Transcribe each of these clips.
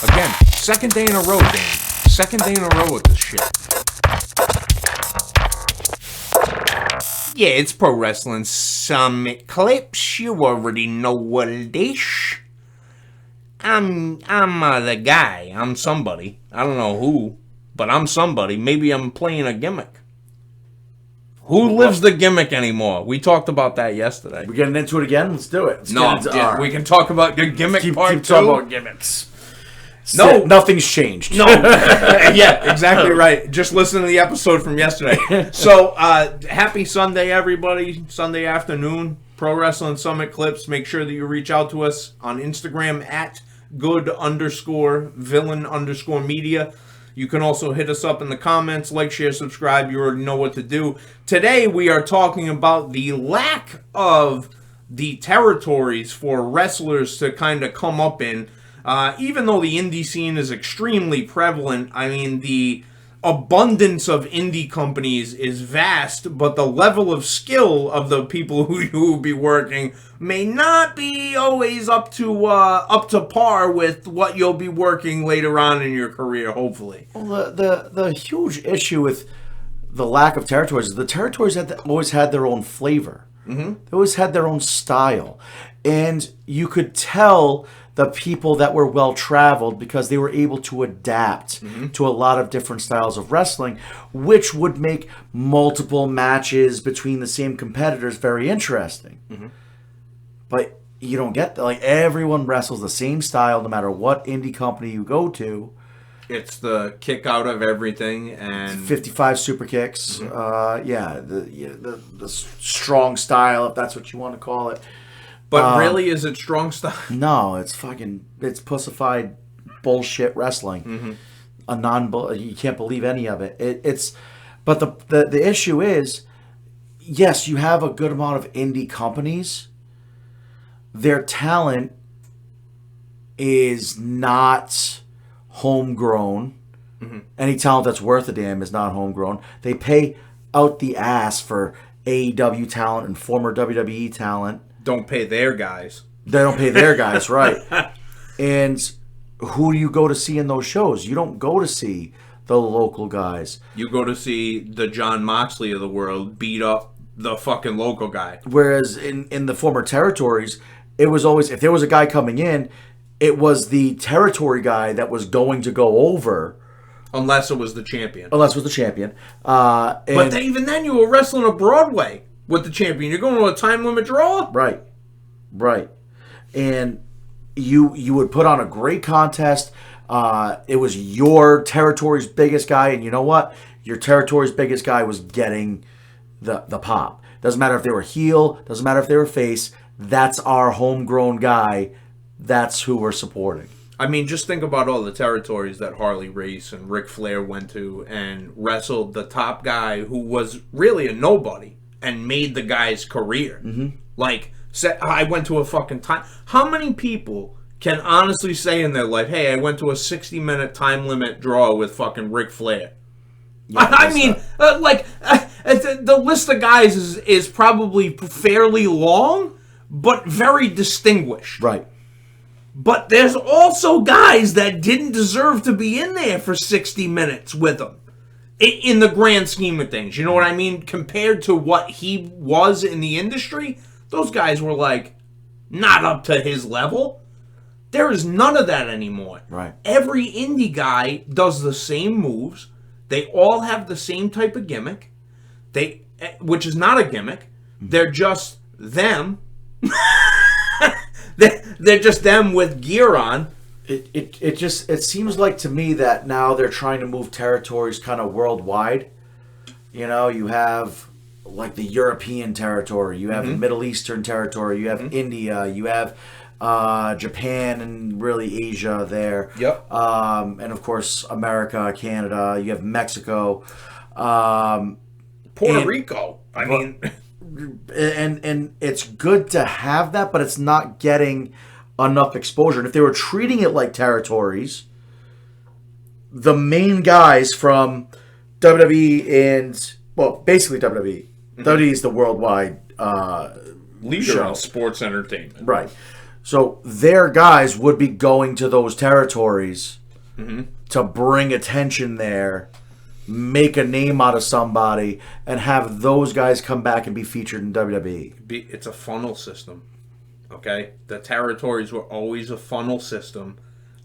Again, second day in a row, Dan. Second day in a row with this shit. Yeah, it's Pro Wrestling Summit Clips. You already know what it is. I'm the guy. I'm somebody. I don't know who, but I'm somebody. Maybe I'm playing a gimmick. Who lives the gimmick anymore? We talked about that yesterday. We're getting into it again? Let's do it. We can talk about your gimmick part keep two. talking about gimmicks. No. Nothing's changed. No. Yeah, exactly right. Just listen to the episode from yesterday. So, happy Sunday, everybody. Sunday afternoon. Pro Wrestling Summit Clips. Make sure that you reach out to us on Instagram at good_villain_media. You can also hit us up in the comments, like, share, subscribe. You already know what to do. Today, we are talking about the lack of the territories for wrestlers to kind of come up in. Even though the indie scene is extremely prevalent, I mean, the abundance of indie companies is vast, but the level of skill of the people who you will be working may not be always up to par with what you'll be working later on in your career, hopefully. Well, the huge issue with the lack of territories is the territories always had their own flavor. Mm-hmm. They always had their own style. And you could tell the people that were well-traveled because they were able to adapt to a lot of different styles of wrestling, which would make multiple matches between the same competitors very interesting. Mm-hmm. But you don't get that. Like, everyone wrestles the same style no matter what indie company you go to. It's the kick out of everything and 55 super kicks. Mm-hmm. The strong style, if that's what you want to call it. But really, is it strong style? No, it's pussified bullshit wrestling. Mm-hmm. You can't believe any of it. But the issue is, yes, you have a good amount of indie companies. Their talent is not homegrown. Mm-hmm. Any talent that's worth a damn is not homegrown. They pay out the ass for AEW talent and former WWE talent. Don't pay their guys. They don't pay their guys, right. And who do you go to see in those shows? You don't go to see the local guys. You go to see the John Moxley of the world beat up the fucking local guy. Whereas in the former territories, it was always, if there was a guy coming in, it was the territory guy that was going to go over. Unless it was the champion. But even then, you were wrestling a Broadway with the champion. You're going to a time limit draw? Right. And you would put on a great contest. It was your territory's biggest guy, and you know what? Your territory's biggest guy was getting the pop. Doesn't matter if they were heel, doesn't matter if they were face. That's our homegrown guy. That's who we're supporting. I mean, just think about all the territories that Harley Race and Ric Flair went to and wrestled the top guy who was really a nobody and made the guy's career. Mm-hmm. Like, I went to a fucking time. How many people can honestly say in their life, hey, I went to a 60-minute time limit draw with fucking Ric Flair? Yeah, the list of guys is probably fairly long, but very distinguished. Right. But there's also guys that didn't deserve to be in there for 60 minutes with him. In the grand scheme of things. You know what I mean? Compared to what he was in the industry, those guys were like, not up to his level. There is none of that anymore. Right. Every indie guy does the same moves. They all have the same type of gimmick. Which is not a gimmick. They're just them. They're just them with gear on. It seems like to me that now they're trying to move territories kind of worldwide. You know, you have like the European territory, you have the Middle Eastern territory, you have India, you have Japan and really Asia there. Yep. And of course America, Canada, you have Mexico, Puerto Rico. I mean, and it's good to have that, but it's not getting enough exposure. And if they were treating it like territories, the main guys from WWE and, well, basically WWE. WWE is the worldwide leader in sports entertainment. Right. So their guys would be going to those territories to bring attention there, make a name out of somebody, and have those guys come back and be featured in WWE. It's a funnel system, okay? The territories were always a funnel system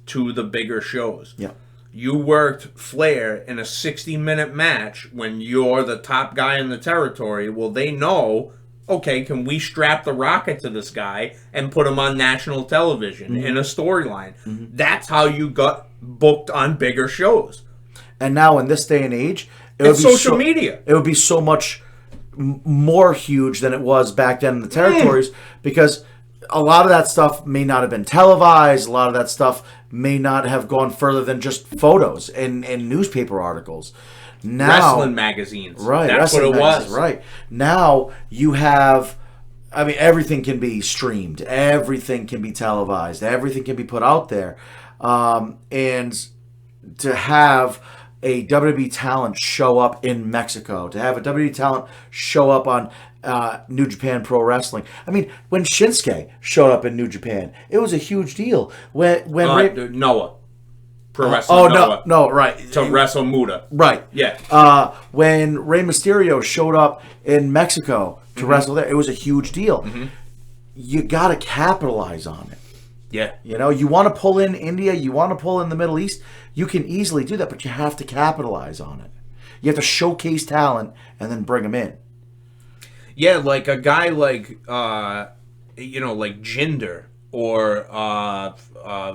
to the bigger shows. Yeah. You worked Flair in a 60-minute match when you're the top guy in the territory. Well, they know, okay, can we strap the rocket to this guy and put him on national television in a storyline? That's how you got booked on bigger shows. And now in this day and age, It's social media. It would be so much more huge than it was back then in the territories because a lot of that stuff may not have been televised. A lot of that stuff may not have gone further than just photos and newspaper articles. Now, wrestling magazines. Right. That's what it was. Right. Now you have, I mean, everything can be streamed. Everything can be televised. Everything can be put out there. And to have a WWE talent show up in Mexico, to have a WWE talent show up on New Japan Pro Wrestling. I mean, when Shinsuke showed up in New Japan, it was a huge deal. When Noah. Pro Wrestling Noah. No, right. To wrestle Muda. Right. Yeah. When Rey Mysterio showed up in Mexico to wrestle there, it was a huge deal. You got to capitalize on it. Yeah. You know, you want to pull in India, you want to pull in the Middle East, you can easily do that, but you have to capitalize on it. You have to showcase talent and then bring them in. Yeah, like a guy like, like Jinder or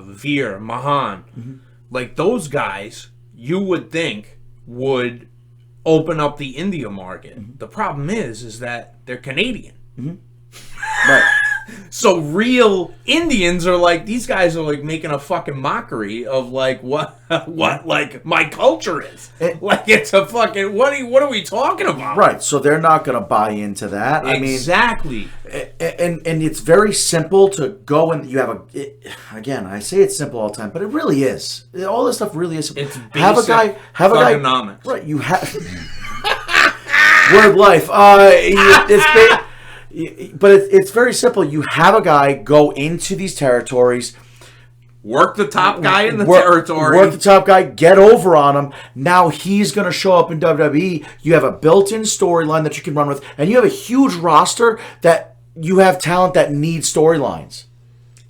Veer, Mahan. Like those guys, you would think would open up the India market. The problem is that they're Canadian. Right. So real Indians are like, these guys are like making a fucking mockery of like what like my culture is. Like it's a fucking what are we talking about? Right. So they're not going to buy into that. Exactly. And it's very simple to go and you have again, I say it's simple all the time, but it really is. All this stuff really is simple. It's basic thugonomics. Right. You have word life. But it's very simple. You have a guy go into these territories, work the top guy in the territory, work the top guy, get over on him. Now he's going to show up in WWE. You have a built-in storyline that you can run with, and you have a huge roster that you have talent that needs storylines.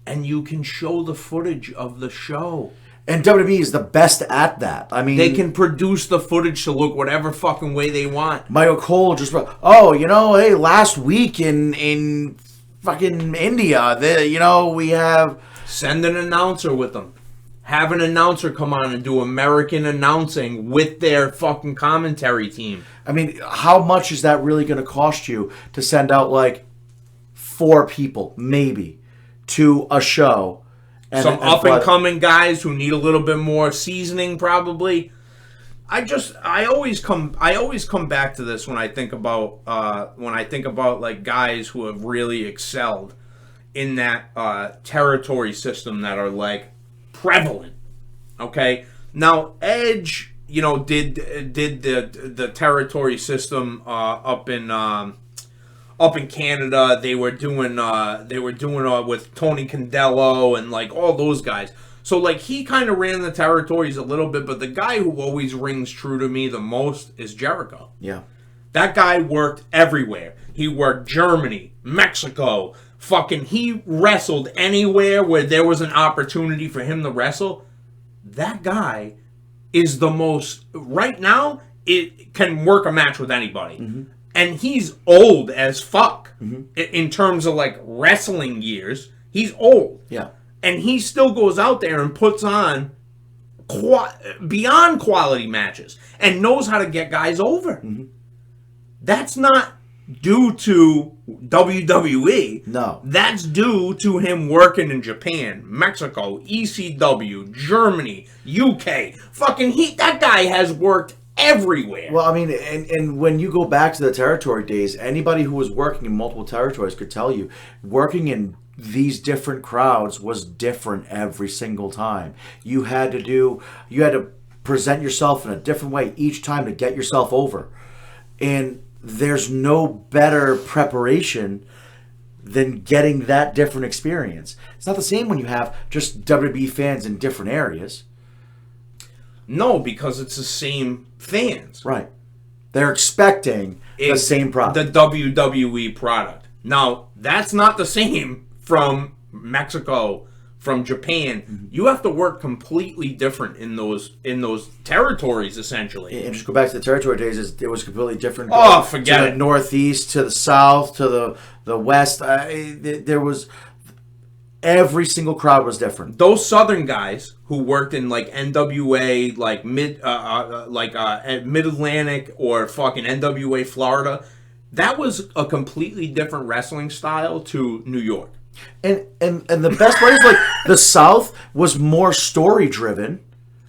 And you can show the footage of the show. And WWE is the best at that. I mean, they can produce the footage to look whatever fucking way they want. Michael Cole just, hey, last week in fucking India, we have... Send an announcer with them. Have an announcer come on and do American announcing with their fucking commentary team. I mean, how much is that really going to cost you to send out, 4 people, maybe, to a show? Some up-and-coming guys who need a little bit more seasoning, probably. I always come back to this when I think about guys who have really excelled in that territory system that are prevalent. Okay, now Edge, did the territory system up in Canada. They were doing with Tony Condello and all those guys. So he kind of ran the territories a little bit, but the guy who always rings true to me the most is Jericho. Yeah. That guy worked everywhere. He worked Germany, Mexico, he wrestled anywhere where there was an opportunity for him to wrestle. That guy is the most, right now, it can work a match with anybody. And he's old as fuck in terms of wrestling years. He's old. Yeah. And he still goes out there and puts on beyond quality matches and knows how to get guys over. That's not due to WWE. No. That's due to him working in Japan, Mexico, ECW, Germany, UK. That guy has worked everywhere. Well, I mean, and when you go back to the territory days, anybody who was working in multiple territories could tell you, working in these different crowds was different every single time. You had to present yourself in a different way each time to get yourself over. And there's no better preparation than getting that different experience. It's not the same when you have just WWE fans in different areas. No, because it's the same fans. Right. They're expecting the same product. The WWE product. Now, that's not the same from Mexico, from Japan. Mm-hmm. You have to work completely different in those territories, essentially. And just go back to the territory days, it was completely different. Oh, forget to it. The northeast, to the south, to the west. There was... Every single crowd was different. Those Southern guys who worked in like NWA, like Mid Atlantic or fucking NWA Florida, that was a completely different wrestling style to New York. And the best part is, like, the South was more story driven.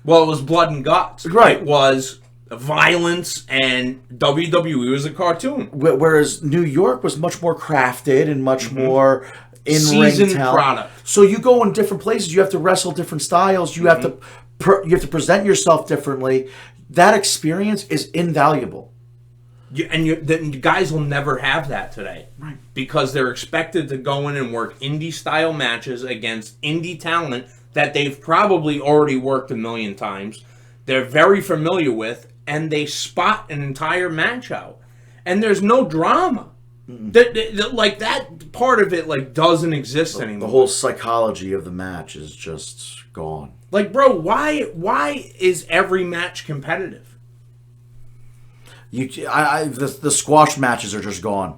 Well, it was blood and guts. Right. It was violence, and WWE was a cartoon. Whereas New York was much more crafted and much more in-ring talent. Product. So you go in different places. You have to wrestle different styles. You have to present yourself differently. That experience is invaluable. The guys will never have that today, right? Because they're expected to go in and work indie-style matches against indie talent that they've probably already worked a million times. They're very familiar with, and they spot an entire match out, and there's no drama. Like that part of it, like, doesn't exist anymore. The whole psychology of the match is just gone. Like, bro, why is every match competitive? The squash matches are just gone.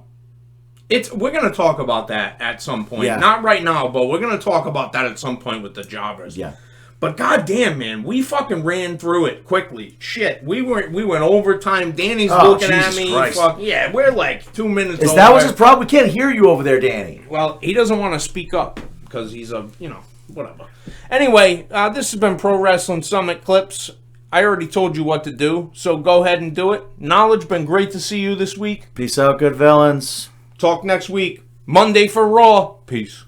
We're gonna talk about that at some point. Yeah. Not right now, but we're gonna talk about that at some point with the jobbers. Yeah. But goddamn, man, we fucking ran through it quickly. Shit, we went overtime. Danny's looking Jesus at me. Christ. Fuck yeah, we're like 2 minutes. Is that what's his problem? We can't hear you over there, Danny. Well, he doesn't want to speak up because he's whatever. Anyway, this has been Pro Wrestling Summit Clips. I already told you what to do, so go ahead and do it. Knowledge, been great to see you this week. Peace out, good villains. Talk next week. Monday for Raw. Peace.